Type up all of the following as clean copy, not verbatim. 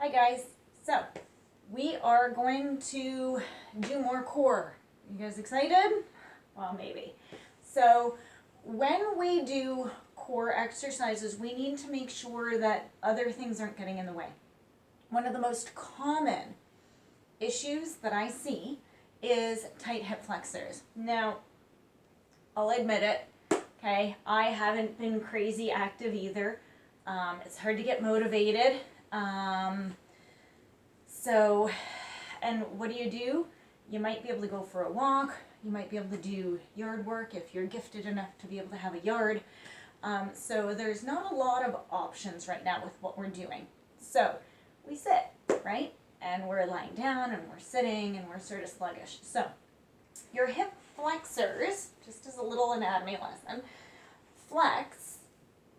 Hi guys, so we are going to do more core. You guys excited? Well, maybe. So when we do core exercises, we need to make sure that other things aren't getting in the way. One of the most common issues that I see is tight hip flexors. Now, I'll admit it, okay, I haven't been crazy active either. It's hard to get motivated. And what do? You might be able to go for a walk. You might be able to do yard work if you're gifted enough to be able to have a yard. So there's not a lot of options right now with what we're doing. So we sit, right? And we're lying down and we're sitting and we're sort of sluggish. So your hip flexors, just as a little anatomy lesson, flex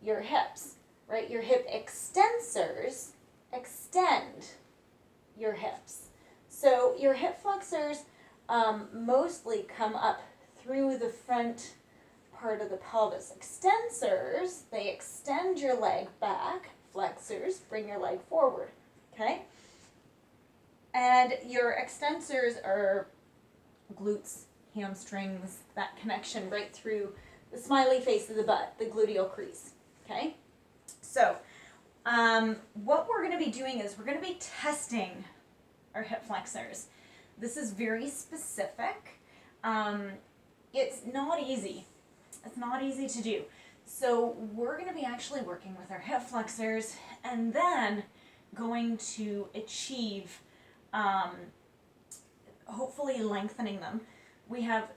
your hips, right? Your hip extensors extend your hips. So your hip flexors mostly come up through the front part of the pelvis. Extensors, they extend your leg back. Flexors bring your leg forward, okay? And your extensors are glutes, hamstrings, that connection right through the smiley face of the butt, the gluteal crease, okay? So what we're going to be doing is we're going to be testing our hip flexors. This is very specific. It's not easy. It's not easy to do. So we're going to be actually working with our hip flexors and then going to achieve hopefully lengthening them. We have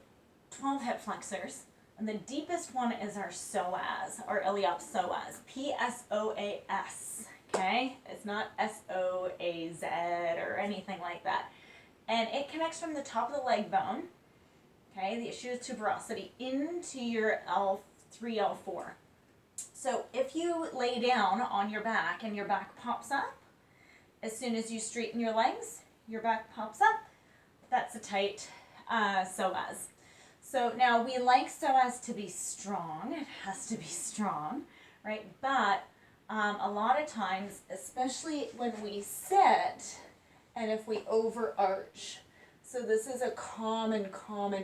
12 hip flexors, and the deepest one is our psoas, our iliop psoas, P-S-O-A-S, okay? It's not S-O-A-Z or anything like that. And it connects from the top of the leg bone, okay, the ischial tuberosity, into your L3, L4. So if you lay down on your back and your back pops up, as soon as you straighten your legs, your back pops up, that's a tight psoas. So now we like psoas to be strong. It has to be strong, right? But a lot of times, especially when we sit and if we overarch, so this is a common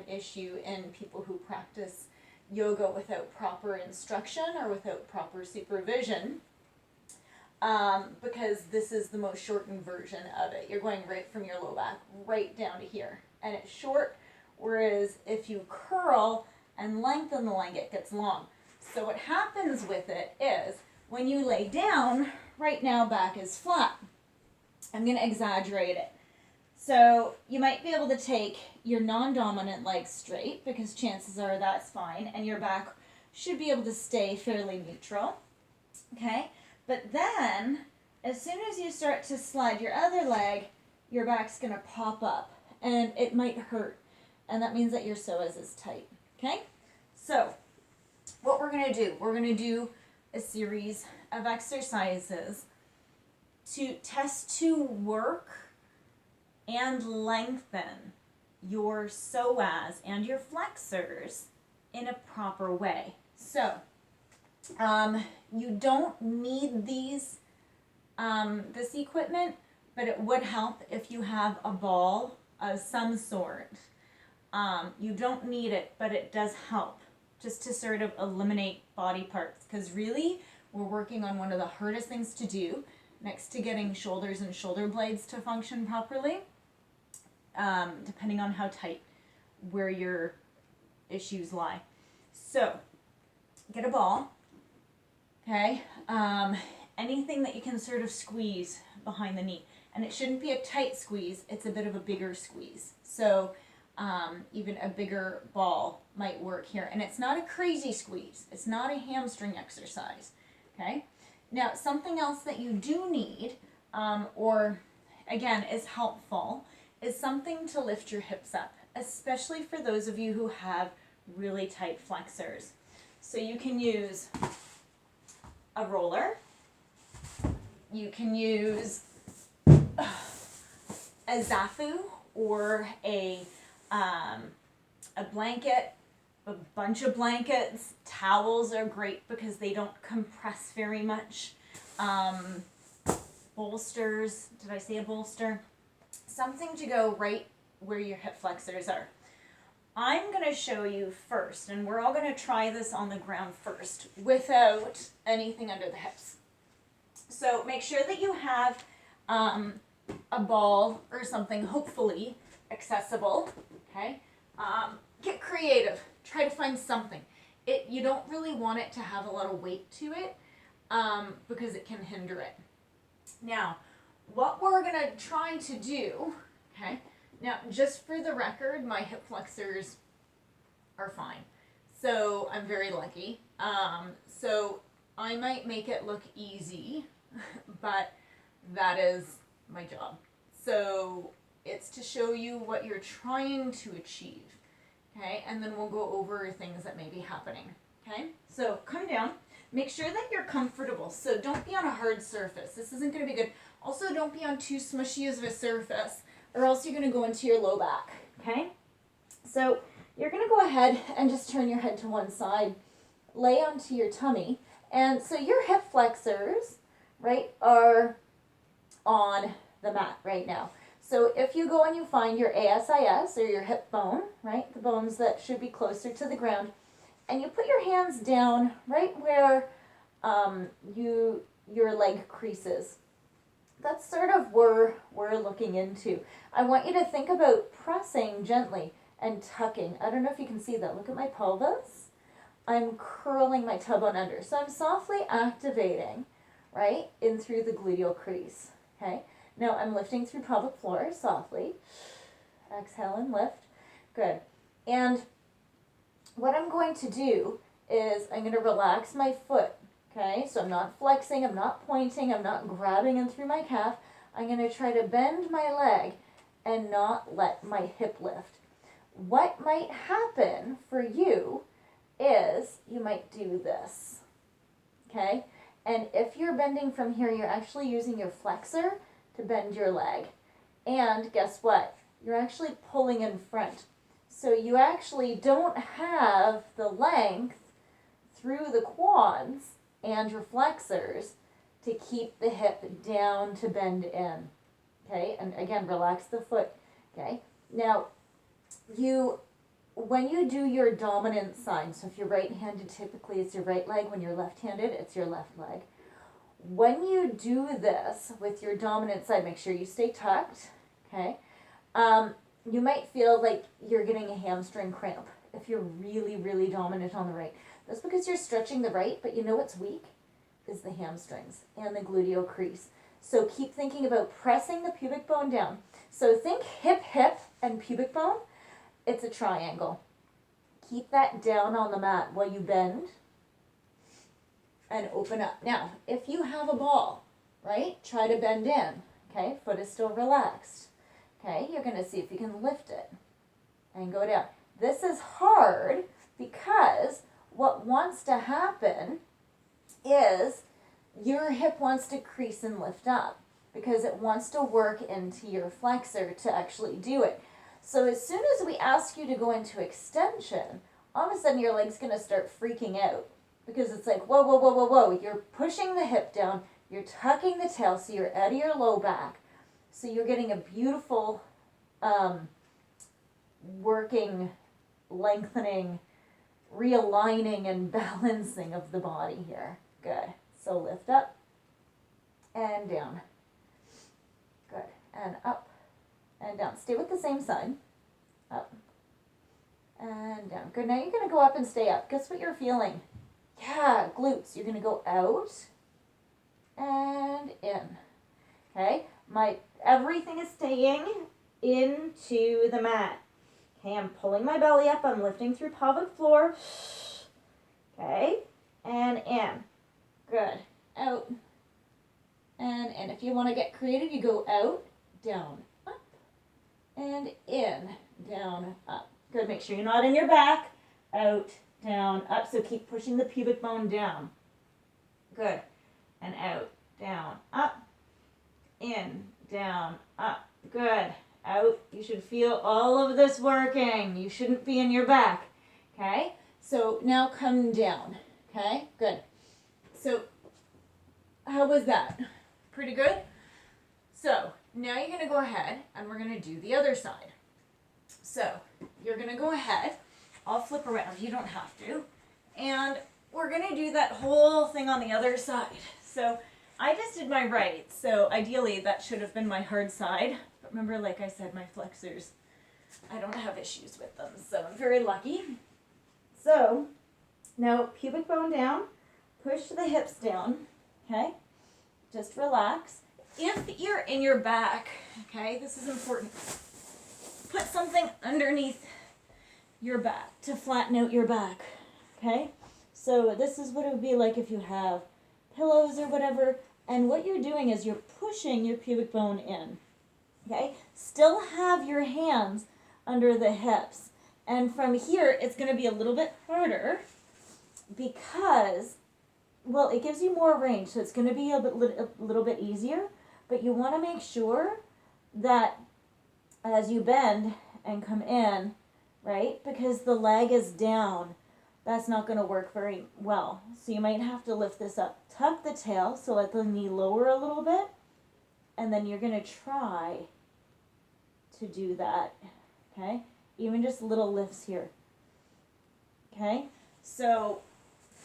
issue in people who practice yoga without proper instruction or without proper supervision, because this is the most shortened version of it. You're going right from your low back right down to here, and it's short, whereas if you curl and lengthen the leg, it gets long. So what happens with it is when you lay down, right now back is flat. I'm going to exaggerate it. So you might be able to take your non-dominant leg straight, because chances are that's fine, and your back should be able to stay fairly neutral, okay? But then, as soon as you start to slide your other leg, your back's going to pop up, and it might hurt, and that means that your psoas is tight, okay? So what we're going to do, we're going to do a series of exercises to test to work and lengthen your psoas and your flexors in a proper way. So you don't need this equipment, but it would help if you have a ball of some sort. You don't need it, but it does help just to sort of eliminate body parts, because really we're working on one of the hardest things to do next to getting shoulders and shoulder blades to function properly, depending on how tight where your issues lie. So get a ball, okay? Anything that you can sort of squeeze behind the knee, and it shouldn't be a tight squeeze, it's a bit of a bigger squeeze. So even a bigger ball might work here, and it's not a crazy squeeze, it's not a hamstring exercise, okay? Now something else that you do need, or again is helpful, is something to lift your hips up, especially for those of you who have really tight flexors. So you can use a roller, you can use a zafu or a blanket, a bunch of blankets. Towels are great because they don't compress very much. bolsters. Did I say a bolster? Something to go right where your hip flexors are. I'm going to show you first, and we're all going to try this on the ground first without anything under the hips. So make sure that you have a ball or something, hopefully accessible, okay? Get creative. Try to find something. You don't really want it to have a lot of weight to it because it can hinder it. Now, what we're going to try to do, okay? Now, just for the record, my hip flexors are fine. So I'm very lucky. So I might make it look easy, but that is my job. So it's to show you what you're trying to achieve, okay? And then we'll go over things that may be happening, okay? So come down. Make sure that you're comfortable. So don't be on a hard surface. This isn't going to be good. Also, don't be on too smushy of a surface, or else you're going to go into your low back, okay? So you're going to go ahead and just turn your head to one side, lay onto your tummy, and so your hip flexors, right, are on the mat right now. So if you go and you find your ASIS, or your hip bone, right, the bones that should be closer to the ground, and you put your hands down right where your leg creases. That's sort of where we're looking into. I want you to think about pressing gently and tucking. I don't know if you can see that. Look at my pelvis. I'm curling my tailbone under. So I'm softly activating, right, in through the gluteal crease. Okay. Now I'm lifting through pelvic floor softly. Exhale and lift. Good. And what I'm going to do is I'm going to relax my foot. Okay, so I'm not flexing, I'm not pointing, I'm not grabbing in through my calf. I'm going to try to bend my leg and not let my hip lift. What might happen for you is you might do this, okay? And if you're bending from here, you're actually using your flexor to bend your leg. And guess what? You're actually pulling in front. So you actually don't have the length through the quads and your flexors to keep the hip down to bend in, okay? And again, relax the foot, okay? Now, when you do your dominant side, so if you're right-handed, typically it's your right leg. When you're left-handed, it's your left leg. When you do this with your dominant side, make sure you stay tucked, okay? You might feel like you're getting a hamstring cramp if you're really, really dominant on the right. That's because you're stretching the right, but you know what's weak is the hamstrings and the gluteal crease. So keep thinking about pressing the pubic bone down. So think hip, hip, and pubic bone. It's a triangle. Keep that down on the mat while you bend and open up. Now, if you have a ball, right, try to bend in, okay? Foot is still relaxed, okay? You're going to see if you can lift it and go down. This is hard because what wants to happen is your hip wants to crease and lift up because it wants to work into your flexor to actually do it. So as soon as we ask you to go into extension, all of a sudden your leg's going to start freaking out because it's like, whoa, whoa, whoa, whoa, whoa. You're pushing the hip down, you're tucking the tail, so you're out of your low back. So you're getting a beautiful working, lengthening, realigning and balancing of the body here. Good. So lift up and down. Good. And up and down. Stay with the same side. Up and down. Good. Now you're going to go up and stay up. Guess what you're feeling? Yeah, glutes. You're going to go out and in. Okay? Everything is staying into the mat. Okay, I'm pulling my belly up. I'm lifting through pelvic floor. Okay, and in. Good. Out and in. If you want to get creative, you go out, down, up, and in, down, up. Good. Make sure you're not in your back. Out, down, up. So keep pushing the pubic bone down. Good. And out, down, up, in, down, up. Good. Out. You should feel all of this working. You shouldn't be in your back. Okay? So now come down. Okay? Good. So how was that? Pretty good? So now you're going to go ahead and we're going to do the other side. So you're going to go ahead, I'll flip around, you don't have to, and we're going to do that whole thing on the other side. So I just did my right, so ideally that should have been my hard side, but remember, like I said, my flexors, I don't have issues with them, so I'm very lucky. So now pubic bone down, push the hips down, okay, just relax. If you're in your back, okay, this is important, put something underneath your back to flatten out your back, okay? So this is what it would be like if you have pillows or whatever, and what you're doing is you're pushing your pubic bone in, okay? Still have your hands under the hips, and from here it's going to be a little bit harder because, well, it gives you more range, so it's going to be a little bit easier, but you want to make sure that as you bend and come in, right, because the leg is down, that's not going to work very well. So you might have to lift this up. Tuck the tail, so let the knee lower a little bit, and then you're going to try to do that, okay? Even just little lifts here, okay? So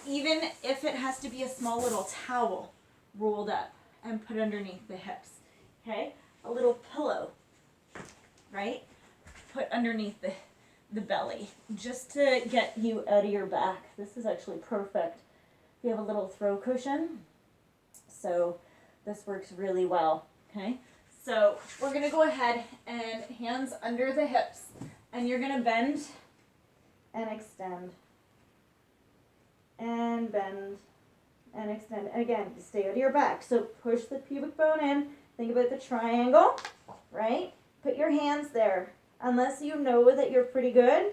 even if it has to be a small little towel rolled up and put underneath the hips, okay? A little pillow, right? Put underneath the belly, just to get you out of your back. This is actually perfect. We have a little throw cushion, so this works really well, okay? So we're gonna go ahead and hands under the hips, and you're gonna bend and extend, and bend and extend. And again, stay out of your back. So push the pubic bone in, think about the triangle, right? Put your hands there. Unless you know that you're pretty good,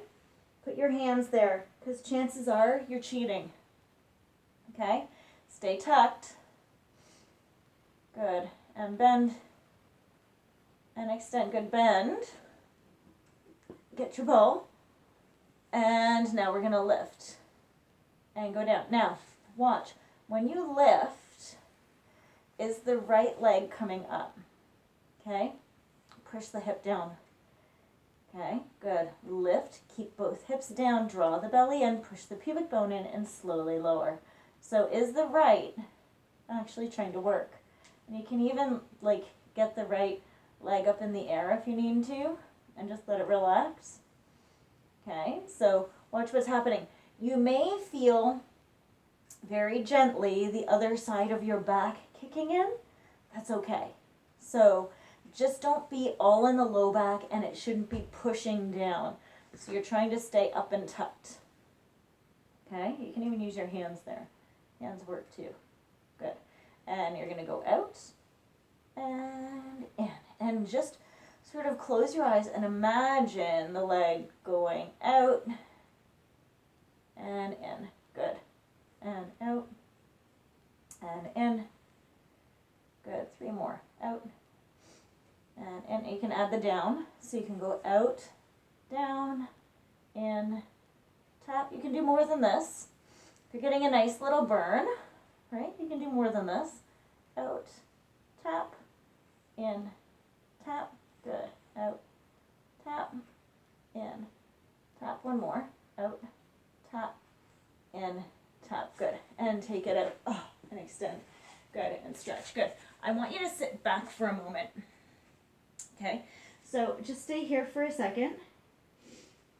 put your hands there, because chances are you're cheating. Okay? Stay tucked. Good. And bend. And extend. Good. Bend. Get your bow. And now we're going to lift. And go down. Now, watch. When you lift, is the right leg coming up? Okay? Push the hip down. Okay, good. Lift, keep both hips down, draw the belly in, push the pubic bone in, and slowly lower. So is the right actually trying to work? And you can even, like, get the right leg up in the air if you need to, and just let it relax. Okay, so watch what's happening. You may feel very gently the other side of your back kicking in. That's okay. So just don't be all in the low back, and it shouldn't be pushing down. So you're trying to stay up and tucked. Okay, you can even use your hands there. Hands work too. Good. And you're going to go out and in. And just sort of close your eyes and imagine the leg going out and in. Good. And out and in. Good. 3 more. Out. And you can add the down, so you can go out, down, in, tap. You can do more than this. If you're getting a nice little burn, right, you can do more than this. Out, tap, in, tap, good. Out, tap, in, tap. 1 more. Out, tap, in, tap. Good. And take it out. Oh, and extend. Good. And stretch. Good. I want you to sit back for a moment. Okay, so just stay here for a second.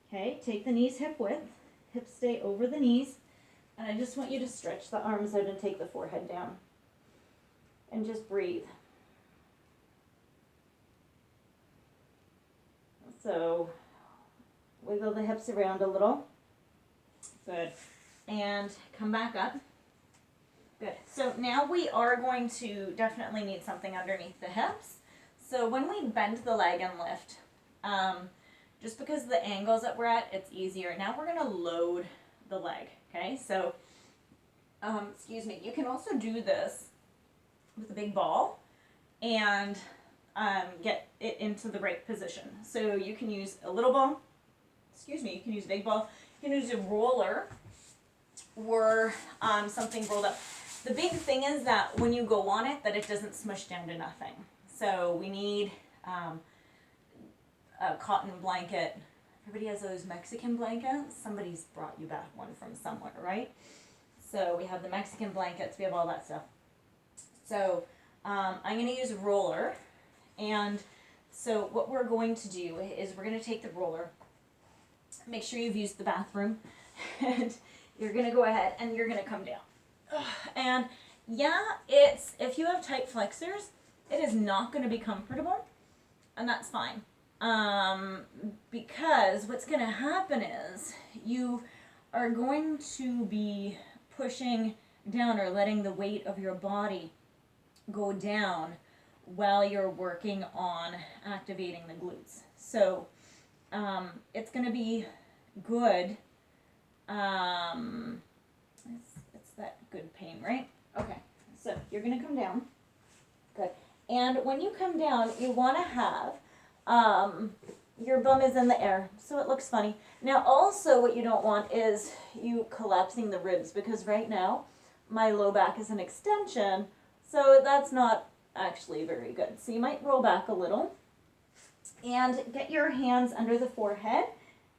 Okay, take the knees hip width. Hips stay over the knees. And I just want you to stretch the arms out and take the forehead down. And just breathe. So wiggle the hips around a little. Good. And come back up. Good. So now we are going to definitely need something underneath the hips. So when we bend the leg and lift, just because of the angles that we're at, it's easier. Now we're going to load the leg, okay? So, excuse me, you can also do this with a big ball and get it into the right position. So you can use a little ball, excuse me, you can use a big ball, you can use a roller or something rolled up. The big thing is that when you go on it, that it doesn't smush down to nothing. So we need a cotton blanket. Everybody has those Mexican blankets. Somebody's brought you back one from somewhere, right? So we have the Mexican blankets, we have all that stuff. So I'm going to use a roller, and so what we're going to do is we're going to take the roller, make sure you've used the bathroom, and you're going to go ahead and you're going to come down. And yeah, if you have tight flexors, it is not going to be comfortable, and that's fine. Because what's going to happen is you are going to be pushing down or letting the weight of your body go down while you're working on activating the glutes. So it's going to be good. It's that good pain, right? Okay, so you're going to come down. Good. And when you come down, you want to have your bum is in the air, so it looks funny. Now also what you don't want is you collapsing the ribs, because right now my low back is an extension, so that's not actually very good. So you might roll back a little and get your hands under the forehead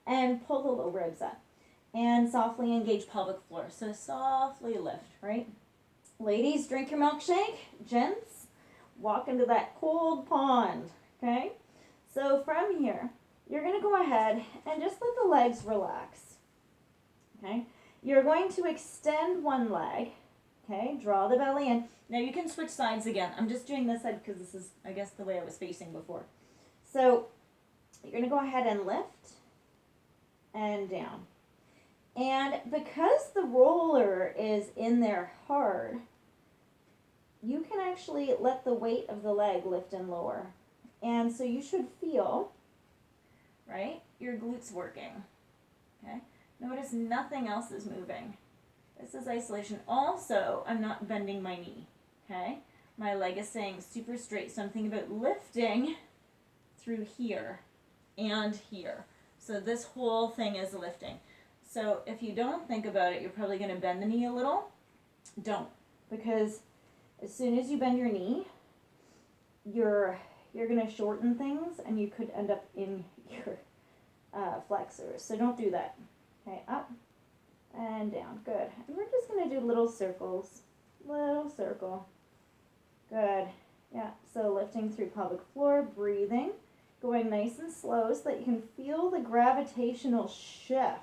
and pull the low ribs up and softly engage pelvic floor. So softly lift, right? Ladies, drink your milkshake. Gents, walk into that cold pond, okay? So from here, you're going to go ahead and just let the legs relax, okay? You're going to extend one leg, okay? Draw the belly in. Now you can switch sides again. I'm just doing this side because this is, I guess, the way I was facing before. So you're going to go ahead and lift and down. And because the roller is in there hard, you can actually let the weight of the leg lift and lower. And so you should feel, right, your glutes working, okay? Notice nothing else is moving. This is isolation. Also, I'm not bending my knee, okay? My leg is staying super straight, so I'm thinking about lifting through here and here. So this whole thing is lifting. So if you don't think about it, you're probably going to bend the knee a little. Don't, because as soon as you bend your knee, you're going to shorten things, and you could end up in your flexors. So don't do that. Okay, up and down. Good. And we're just going to do little circles. Little circle. Good. Yeah, so lifting through pelvic floor, breathing, going nice and slow so that you can feel the gravitational shift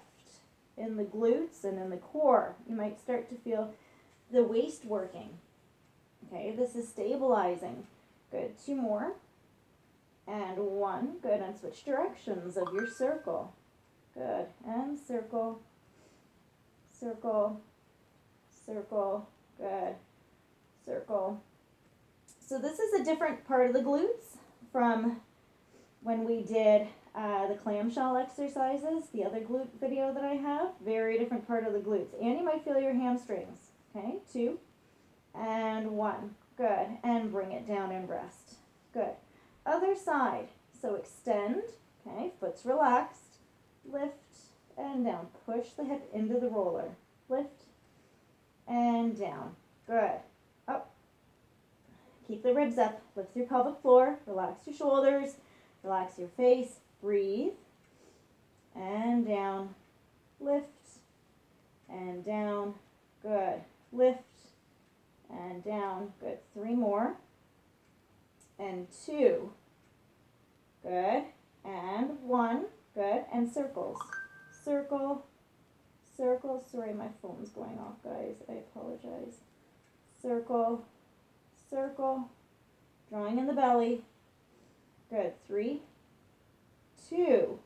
in the glutes and in the core. You might start to feel the waist working. Okay, this is stabilizing. Good. 2 more. And 1. Good. And switch directions of your circle. Good. And circle. Circle. Circle. Good. Circle. So this is a different part of the glutes from when we did the clamshell exercises, the other glute video that I have. Very different part of the glutes. And you might feel your hamstrings. Okay. 2. And 1. Good. And bring it down and rest. Good. Other side. So extend. Okay. Foot's relaxed. Lift and down. Push the hip into the roller. Lift and down. Good. Up. Keep the ribs up. Lift your pelvic floor. Relax your shoulders. Relax your face. Breathe. And down. Lift and down. Good. Lift and down. Good. 3 more. And 2. Good. And 1. Good. And circles. Circle. Circle. Sorry, my phone's going off, guys. I apologize. Circle. Circle. Drawing in the belly. Good. 3, 2,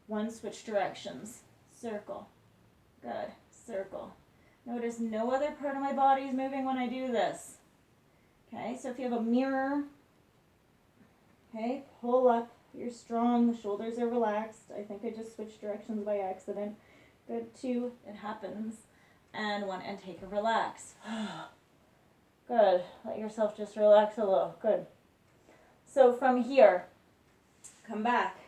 1. Switch directions. Circle. Good. Circle. Notice no other part of my body is moving when I do this. Okay, so if you have a mirror, okay, pull up. You're strong. The shoulders are relaxed. I think I just switched directions by accident. Good. 2. It happens. And 1. And take a relax. Good. Let yourself just relax a little. Good. So from here, come back.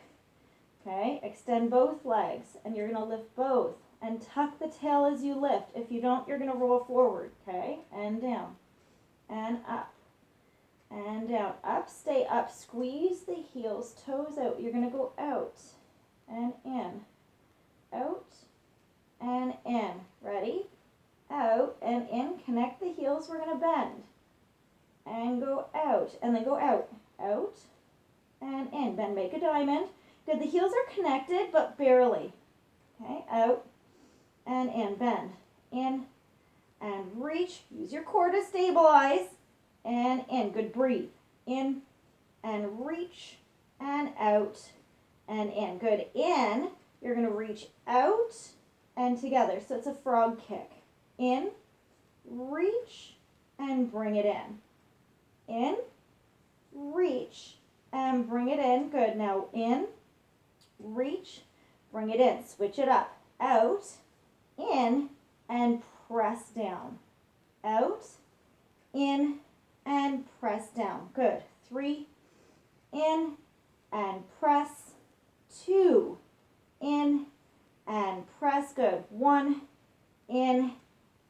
Okay, extend both legs, and you're going to lift both. And tuck the tail as you lift. If you don't, you're going to roll forward. Okay, and down. And up. and down. Up, stay up. Squeeze the heels, toes out. You're going to go out and in. Out and in. Ready? Out and in. Connect the heels. We're going to bend. And go out. And then go out. Out and in. Bend, make a diamond. Good. The heels are connected, but barely. Okay, out and in. Bend. In and reach. Use your core to stabilize. And in. Good. Breathe. In and reach and out and in. Good. In. You're going to reach out and together. So it's a frog kick. In, reach, and bring it in. In, reach, and bring it in. Good. Now in, reach, bring it in. Switch it up. Out, in, and press down. Out, in, and press down. Good. 3, in, and press. 2, in, and press. Good. 1, in,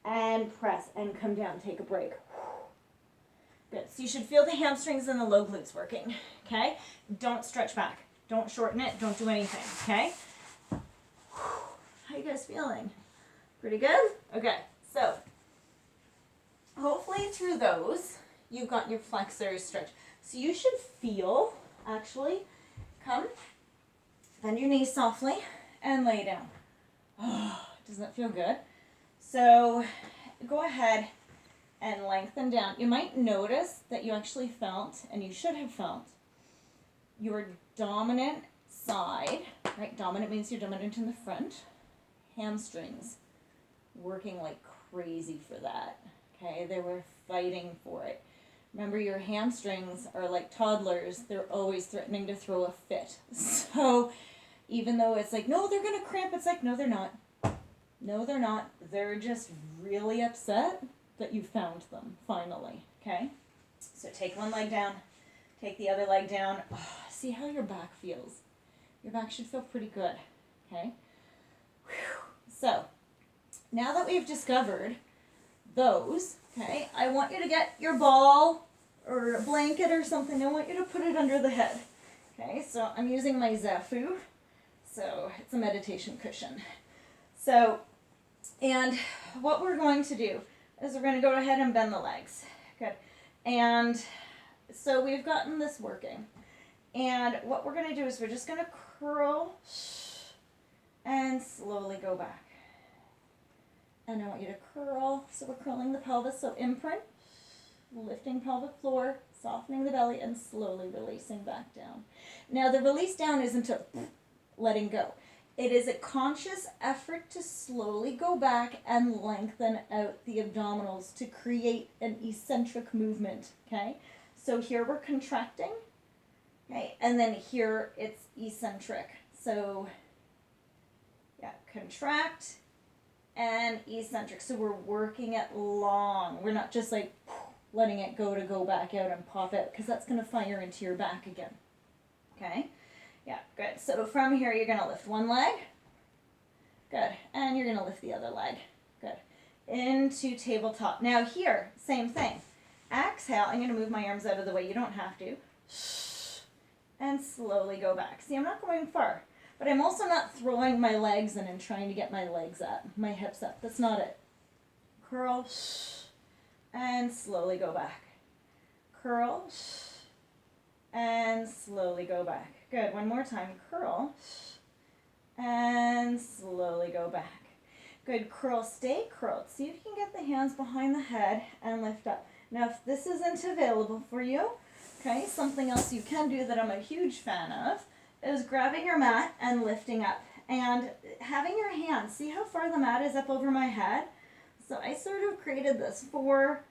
and press. And come down. Take a break. Good. So you should feel the hamstrings and the low glutes working. Okay? Don't stretch back. Don't shorten it. Don't do anything. Okay? How you guys feeling? Pretty good? Okay. So hopefully through those, you've got your flexors stretched. So you should feel, actually, come, bend your knees softly, and lay down. Oh, doesn't that feel good? So go ahead and lengthen down. You might notice that you actually felt, and you should have felt, your dominant side, right? Dominant means you're dominant in the front. Hamstrings working like crazy for that. Okay, they were fighting for it. Remember, your hamstrings are like toddlers. They're always threatening to throw a fit. So even though it's like, no, they're going to cramp, it's like, no, they're not. No, they're not. They're just really upset that you found them, finally. Okay? So take one leg down. Take the other leg down. Oh, see how your back feels. Your back should feel pretty good. Okay? Whew. So, now that we've discovered those, okay, I want you to get your ball or a blanket or something. I want you to put it under the head. Okay, so I'm using my Zafu. So it's a meditation cushion. So, and what we're going to do is we're going to go ahead and bend the legs. Good. And so we've gotten this working. And what we're going to do is we're just going to curl and slowly go back. And I want you to curl. So we're curling the pelvis. So imprint, lifting pelvic floor, softening the belly, and slowly releasing back down. Now the release down isn't a letting go. It is a conscious effort to slowly go back and lengthen out the abdominals to create an eccentric movement, okay? So here we're contracting, okay? And then here it's eccentric. So, yeah, contract and eccentric. So we're working it long. We're not just like letting it go to go back out and pop out, because that's going to fire into your back again, okay? Yeah, good. So from here, you're going to lift one leg. Good. And you're going to lift the other leg. Good. Into tabletop. Now here, same thing. Exhale. I'm going to move my arms out of the way. You don't have to. And slowly go back. See, I'm not going far. But I'm also not throwing my legs in and trying to get my legs up, my hips up. That's not it. Curl. And slowly go back. Curl. And slowly go back. Good. One more time. Curl. And slowly go back. Good. Curl. Stay curled. See if you can get the hands behind the head and lift up. Now, if this isn't available for you, okay, something else you can do that I'm a huge fan of is grabbing your mat and lifting up. And having your hands, see how far the mat is up over my head? So I sort of created this for,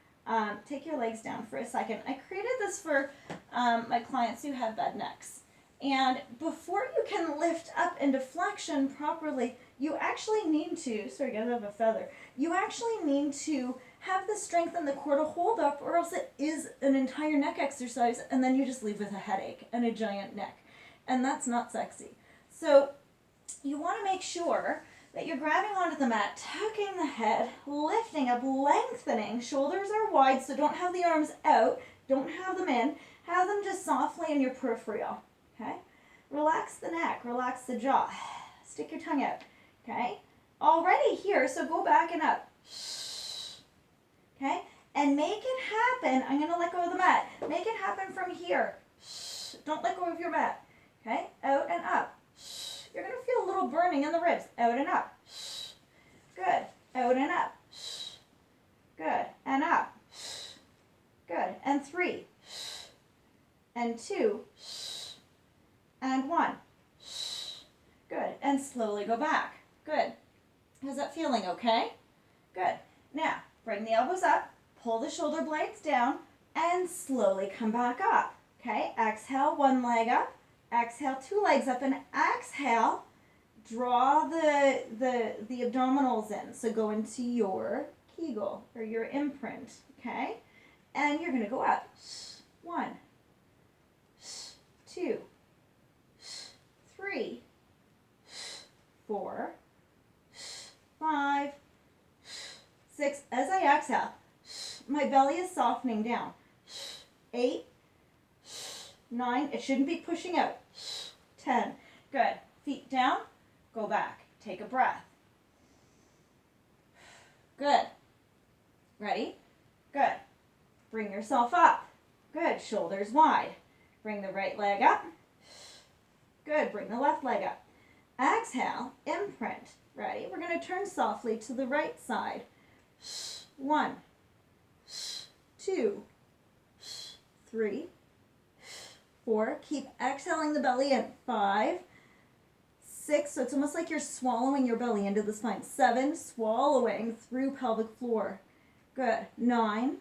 take your legs down for a second. I created this for my clients who have bad necks. And before you can lift up into flexion properly, you actually need to, sorry, get out of a feather, you actually need to have the strength in the core to hold up, or else it is an entire neck exercise, and then you just leave with a headache and a giant neck. And that's not sexy. So you want to make sure that you're grabbing onto the mat, tucking the head, lifting up, lengthening. Shoulders are wide, so don't have the arms out. Don't have them in. Have them just softly in your peripheral, okay? Relax the neck, relax the jaw. Stick your tongue out, okay? Already here, so go back and up. Okay? And make it happen. I'm going to let go of the mat. Make it happen from here. Don't let go of your mat. Okay? Out and up. You're going to feel a little burning in the ribs. Out and up. Good. Out and up. Good. And up. Good. And 3. And 2. And 1. Good. And slowly go back. Good. How's that feeling? Okay? Good. Now, bring the elbows up, pull the shoulder blades down, and slowly come back up. Okay? Exhale, one leg up. Exhale, two legs up. And exhale, draw the abdominals in. So go into your Kegel or your imprint. Okay? And you're going to go up. 1, 2, 3, 4, 5, 6. As I exhale, my belly is softening down. 8, 9. It shouldn't be pushing out. 10. Good. Feet down. Go back. Take a breath. Good. Ready? Good. Bring yourself up. Good. Shoulders wide. Bring the right leg up. Good. Bring the left leg up. Exhale. Imprint. Ready? We're going to turn softly to the right side. 1, 2, 3, 4. Keep exhaling the belly in. 5, 6. So it's almost like you're swallowing your belly into the spine. 7. Swallowing through pelvic floor. Good. 9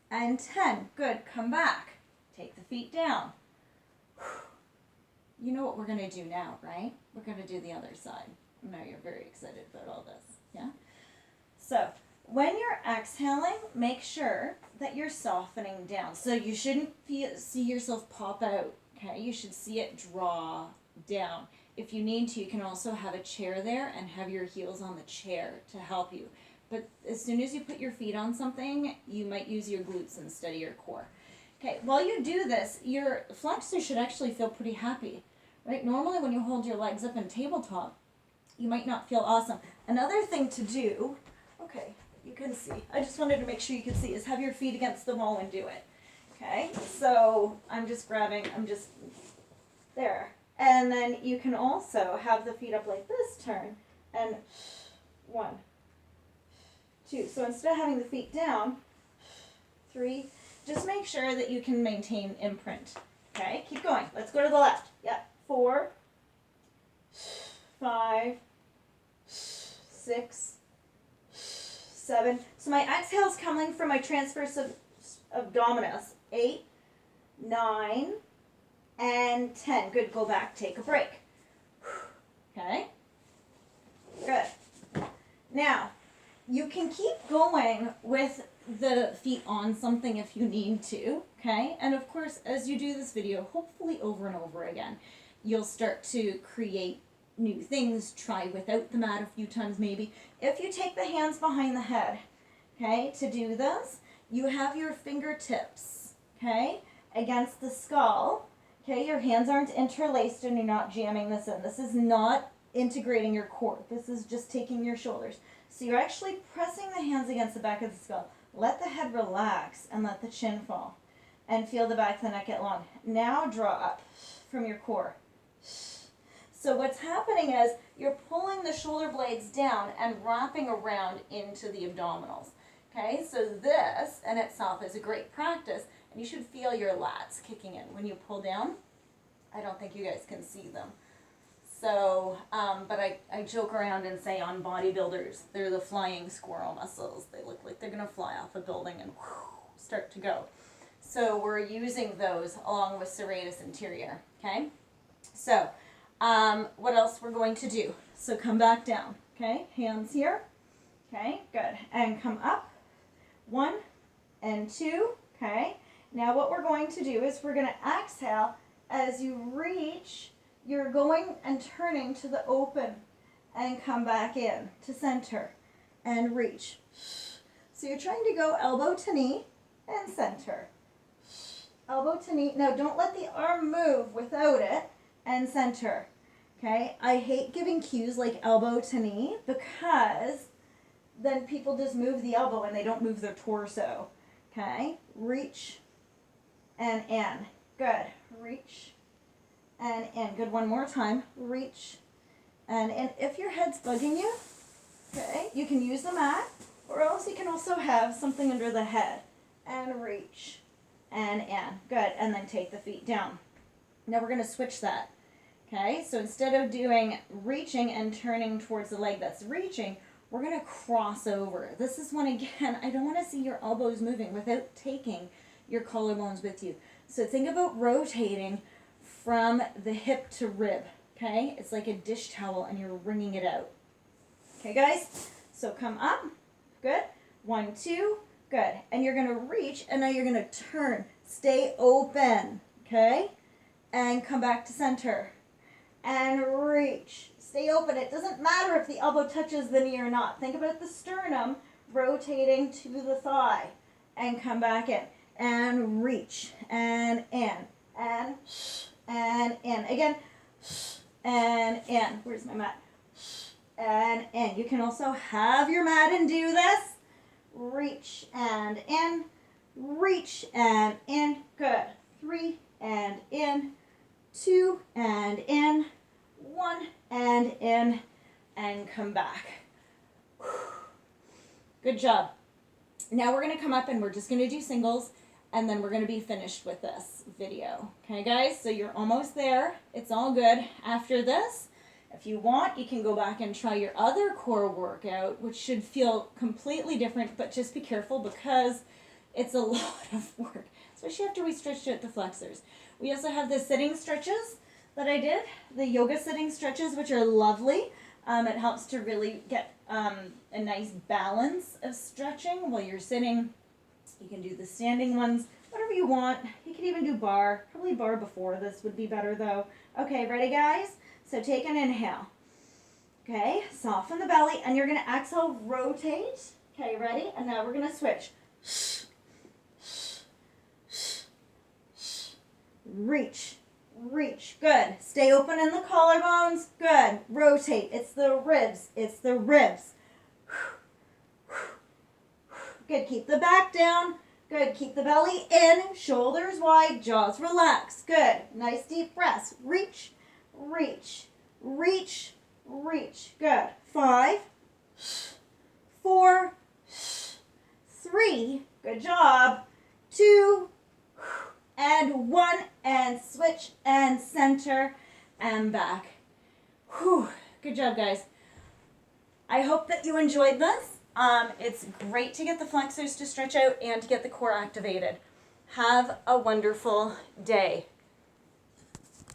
and 10. Good. Come back. Take the feet down. You know what we're going to do now, right? We're going to do the other side. I know you're very excited about all this. Yeah? So when you're exhaling, make sure that you're softening down. So you shouldn't see yourself pop out, okay? You should see it draw down. If you need to, you can also have a chair there and have your heels on the chair to help you. But as soon as you put your feet on something, you might use your glutes instead of your core. Okay, while you do this, your flexors should actually feel pretty happy, right? Normally when you hold your legs up in tabletop, you might not feel awesome. Another thing to do, okay, you can see, I just wanted to make sure you could see, is have your feet against the wall and do it. Okay, so I'm just there. And then you can also have the feet up like this, turn, and 1, 2. So instead of having the feet down, 3, just make sure that you can maintain imprint. Okay, keep going. Let's go to the left. Yep, 4, 5, 6, 7. So my exhale is coming from my transverse abdominis. 8, 9, and 10. Good. Go back. Take a break. Okay. Good. Now, you can keep going with the feet on something if you need to. Okay. And of course, as you do this video, hopefully over and over again, you'll start to create new things, try without the mat a few times maybe. If you take the hands behind the head, okay, to do this, you have your fingertips, okay, against the skull, okay, your hands aren't interlaced and you're not jamming this in. This is not integrating your core. This is just taking your shoulders. So you're actually pressing the hands against the back of the skull. Let the head relax and let the chin fall. And feel the back of the neck get long. Now draw up from your core. So what's happening is you're pulling the shoulder blades down and wrapping around into the abdominals. Okay, so this in itself is a great practice, and you should feel your lats kicking in. When you pull down, I don't think you guys can see them. So, but I joke around and say on bodybuilders, they're the flying squirrel muscles. They look like they're going to fly off a building and start to go. So we're using those along with serratus anterior, okay? So, what else we're going to do? So come back down, okay? Hands here, okay? Good. And come up. 1 and 2, okay? Now what we're going to do is we're going to exhale as you reach. You're going and turning to the open and come back in to center and reach. So you're trying to go elbow to knee and center. elbow to knee. Now don't let the arm move without it, and center. Okay, I hate giving cues like elbow to knee because then people just move the elbow and they don't move their torso. Okay, reach and in. Good. Reach and in. Good. One more time. Reach and in. If your head's bugging you, okay, you can use the mat, or else you can also have something under the head. And reach and in. Good. And then take the feet down. Now we're going to switch that. Okay, so instead of doing reaching and turning towards the leg that's reaching, we're going to cross over. This is one, again, I don't want to see your elbows moving without taking your collarbones with you. So think about rotating from the hip to rib, okay? It's like a dish towel and you're wringing it out. Okay, guys? So come up. Good. 1, 2. Good. And you're going to reach, and now you're going to turn. Stay open, okay? And come back to center. And reach. Stay open. It doesn't matter if the elbow touches the knee or not. Think about the sternum rotating to the thigh. And come back in. And reach. And in. And in. Again. And in. Where's my mat? And in. You can also have your mat and do this. Reach and in. Reach and in. Good. 3 and in. 2 and in. 1 and in. And come back. Good job. Now we're going to come up and we're just going to do singles, and then we're going to be finished with this video. Okay, guys? So you're almost there. It's all good. After this, if you want, you can go back and try your other core workout, which should feel completely different, but just be careful because it's a lot of work, especially after we stretched out the flexors. We also have the sitting stretches that I did, the yoga sitting stretches, which are lovely. It helps to really get a nice balance of stretching while you're sitting. You can do the standing ones, whatever you want. You can even do bar. Probably bar before this would be better though. Okay, ready guys? So take an inhale. Okay, soften the belly, and you're going to exhale, rotate. Okay, ready? And now we're going to switch. Reach. Reach. Good. Stay open in the collarbones. Good. Rotate. It's the ribs. It's the ribs. Good. Keep the back down. Good. Keep the belly in. Shoulders wide. Jaws relaxed. Good. Nice deep breaths. Reach. Reach. Reach. Reach. Good. 5, 4, 3. Good job. 2, and 1, and switch, and center, and back. Whew. Good job, guys. I hope that you enjoyed this. It's great to get the flexors to stretch out and to get the core activated. Have a wonderful day.